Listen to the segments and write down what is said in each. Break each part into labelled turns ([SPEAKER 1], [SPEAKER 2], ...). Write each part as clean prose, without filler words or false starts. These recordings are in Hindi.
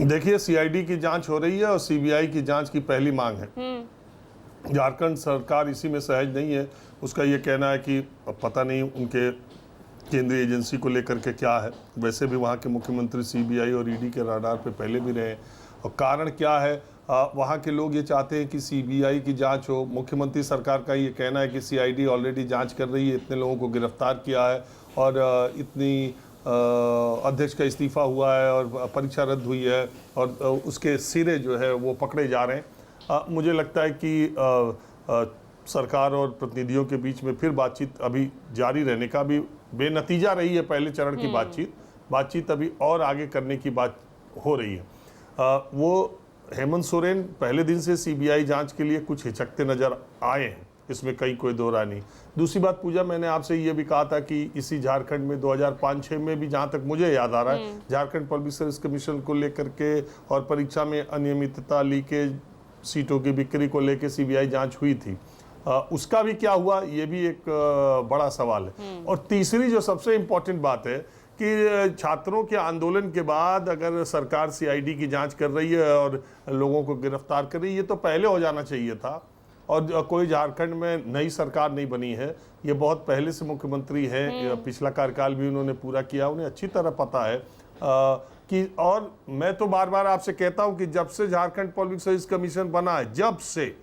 [SPEAKER 1] देखिए, सीआईडी की जांच हो रही है और सीबीआई की जांच की पहली मांग है। झारखंड सरकार इसी में सहज नहीं है। उसका ये कहना है कि पता नहीं उनके केंद्रीय एजेंसी को लेकर के क्या है। वैसे भी वहाँ के मुख्यमंत्री सीबीआई और ईडी के राडार पे पहले भी रहे हैं। और कारण क्या है, वहाँ के लोग ये चाहते हैं कि सीबीआई की जांच हो। मुख्यमंत्री सरकार का ये कहना है कि सीआईडी ऑलरेडी जांच कर रही है, इतने लोगों को गिरफ्तार किया है और इतनी अध्यक्ष का इस्तीफा हुआ है और परीक्षा रद्द हुई है और उसके सिरे जो है वो पकड़े जा रहे हैं। मुझे लगता है कि सरकार और प्रतिनिधियों के बीच में फिर बातचीत अभी जारी रहने का भी बेनतीजा रही है। पहले चरण की बातचीत अभी और आगे करने की बात हो रही है। वो हेमंत सोरेन पहले दिन से सीबीआई जांच के लिए कुछ हिचकते नजर आए हैं, इसमें कोई दो राय नहीं। दूसरी बात पूजा, मैंने आपसे ये भी कहा था कि इसी झारखंड में 2005-06 में भी, जहां तक मुझे याद आ रहा है, झारखंड पब्लिक सर्विस कमीशन को लेकर के और परीक्षा में अनियमितता, लीकेज, सीटों की बिक्री को लेकर सीबीआई जांच हुई थी। उसका भी क्या हुआ, ये भी एक बड़ा सवाल है। और तीसरी जो सबसे इम्पोर्टेंट बात है कि छात्रों के आंदोलन के बाद अगर सरकार सीआईडी की जांच कर रही है और लोगों को गिरफ्तार कर रही है, ये तो पहले हो जाना चाहिए था। और कोई झारखंड में नई सरकार नहीं बनी है, ये बहुत पहले से मुख्यमंत्री हैं। पिछला कार्यकाल भी उन्होंने पूरा किया, उन्हें अच्छी तरह पता है कि। और मैं तो बार बार आपसे कहता हूं कि जब से झारखंड पब्लिक सर्विस कमीशन बना है, जब से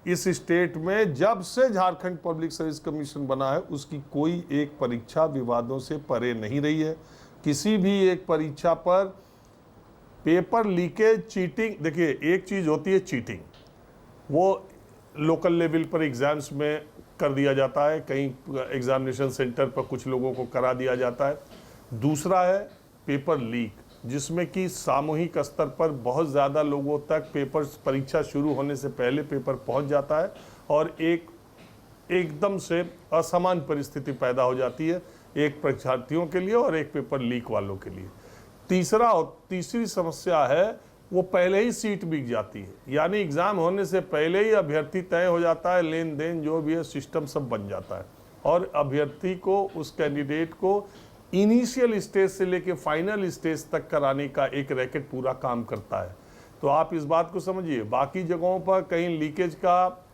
[SPEAKER 1] इस स्टेट में जब से झारखंड पब्लिक सर्विस कमीशन बना है, उसकी कोई एक परीक्षा विवादों से परे नहीं रही है। किसी भी एक परीक्षा पर पेपर लीकेज, चीटिंग, देखिए एक चीज होती है चीटिंग, वो लोकल लेवल पर एग्जाम्स में कर दिया जाता है, कहीं एग्जामिनेशन सेंटर पर कुछ लोगों को करा दिया जाता है। दूसरा है पेपर लीक, जिसमें कि सामूहिक स्तर पर बहुत ज़्यादा लोगों तक पेपर, परीक्षा शुरू होने से पहले पेपर पहुंच जाता है और एकदम से असमान परिस्थिति पैदा हो जाती है, एक परीक्षार्थियों के लिए और एक पेपर लीक वालों के लिए। तीसरी समस्या है, वो पहले ही सीट बिक जाती है, यानी एग्जाम होने से पहले ही अभ्यर्थी तय हो जाता है, लेन देन जो भी है सिस्टम सब बन जाता है और अभ्यर्थी को, उस कैंडिडेट को इनिशियल स्टेज से लेके फाइनल स्टेज तक कराने का एक रैकेट पूरा काम करता है। तो आप इस बात को समझिए, बाकी जगहों पर कहीं लीकेज का,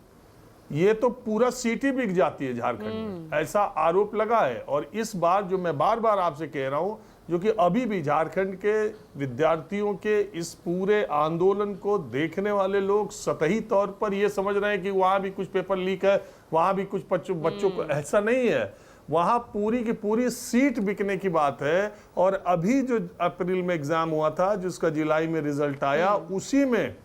[SPEAKER 1] ये तो पूरा सीट ही बिक जाती है झारखंड में, ऐसा आरोप लगा है। और इस बार जो मैं बार बार आपसे कह रहा हूं, जो कि अभी भी झारखंड के विद्यार्थियों के इस पूरे आंदोलन को देखने वाले लोग सतही तौर पर ये समझ रहे हैं कि वहां भी कुछ पेपर लीक है, वहां भी कुछ बच्चों को, ऐसा नहीं है। वहां पूरी की पूरी सीट बिकने की बात है। और अभी जो अप्रैल में एग्जाम हुआ था, जिसका जुलाई में रिजल्ट आया, उसी में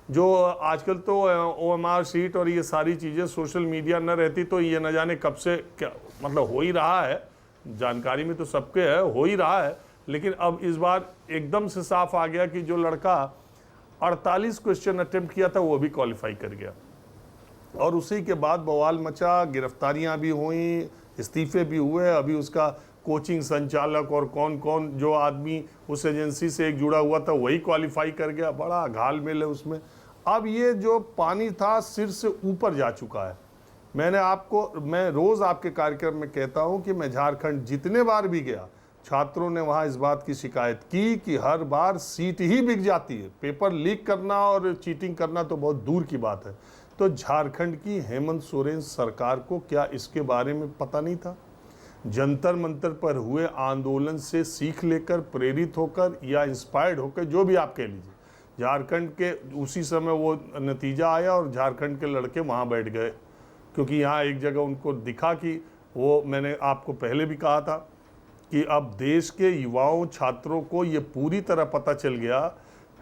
[SPEAKER 1] जो आजकल तो ओएमआर सीट और ये सारी चीजें, सोशल मीडिया न रहती तो ये न जाने कब से क्या, मतलब हो ही रहा है, जानकारी में तो सबके है, हो ही रहा है। लेकिन अब इस बार एकदम से साफ आ गया कि जो लड़का 48 क्वेश्चन अटेम्प्ट किया था वो भी क्वालिफाई कर गया। और उसी के बाद बवाल मचा, गिरफ्तारियां भी हुई, इस्तीफे भी हुए। अभी उसका कोचिंग संचालक और कौन कौन जो आदमी उस एजेंसी से एक जुड़ा हुआ था वही क्वालिफाई कर गया। बड़ा घालमेल है उसमें। अब ये जो पानी था सिर से ऊपर जा चुका है। मैं रोज आपके कार्यक्रम में कहता हूं कि मैं झारखंड जितने बार भी गया, छात्रों ने वहां इस बात की शिकायत की कि हर बार सीट ही बिक जाती है। पेपर लीक करना और चीटिंग करना तो बहुत दूर की बात है। तो झारखंड की हेमंत सोरेन सरकार को क्या इसके बारे में पता नहीं था? जंतर मंतर पर हुए आंदोलन से सीख लेकर, प्रेरित होकर या इंस्पायर्ड होकर, जो भी आप कह लीजिए, झारखंड के उसी समय वो नतीजा आया और झारखंड के लड़के वहाँ बैठ गए। क्योंकि यहाँ एक जगह उनको दिखा कि वो, मैंने आपको पहले भी कहा था कि अब देश के युवाओं, छात्रों को ये पूरी तरह पता चल गया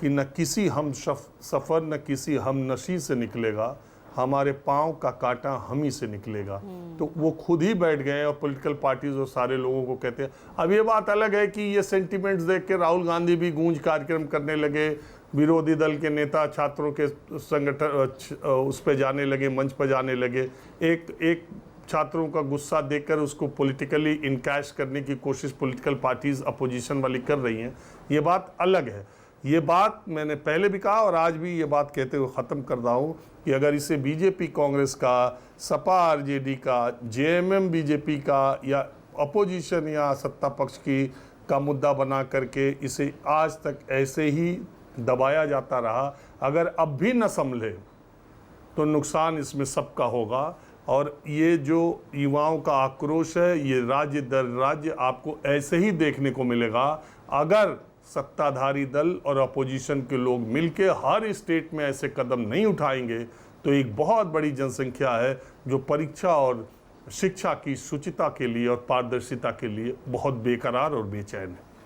[SPEAKER 1] कि न किसी हम सफ़र न किसी हम नशी से निकलेगा, हमारे पाँव का कांटा हम ही से निकलेगा। तो वो खुद ही बैठ गए और पॉलिटिकल पार्टीज और सारे लोगों को कहते हैं। अब ये बात अलग है कि ये सेंटिमेंट्स देख के राहुल गांधी भी गूंज कार्यक्रम करने लगे, विरोधी दल के नेता छात्रों के संगठन उस पर जाने लगे, मंच पर जाने लगे। एक छात्रों का गुस्सा देखकर उसको पॉलिटिकली इनकैश करने की कोशिश पॉलिटिकल पार्टीज अपोजिशन वाली कर रही हैं, ये बात अलग है। ये बात मैंने पहले भी कहा और आज भी ये बात कहते हुए ख़त्म कर रहा हूँ कि अगर इसे बीजेपी कांग्रेस का, सपा आरजेडी का, जेएमएम बीजेपी का या अपोजिशन या सत्ता पक्ष की का मुद्दा बना करके इसे आज तक ऐसे ही दबाया जाता रहा, अगर अब भी न संभले तो नुकसान इसमें सबका होगा। और ये जो युवाओं का आक्रोश है, ये राज्य दर राज्य आपको ऐसे ही देखने को मिलेगा अगर सत्ताधारी दल और अपोजिशन के लोग मिलके हर स्टेट में ऐसे कदम नहीं उठाएंगे। तो एक बहुत बड़ी जनसंख्या है जो परीक्षा और शिक्षा की शुचिता के लिए और पारदर्शिता के लिए बहुत बेकरार और बेचैन है।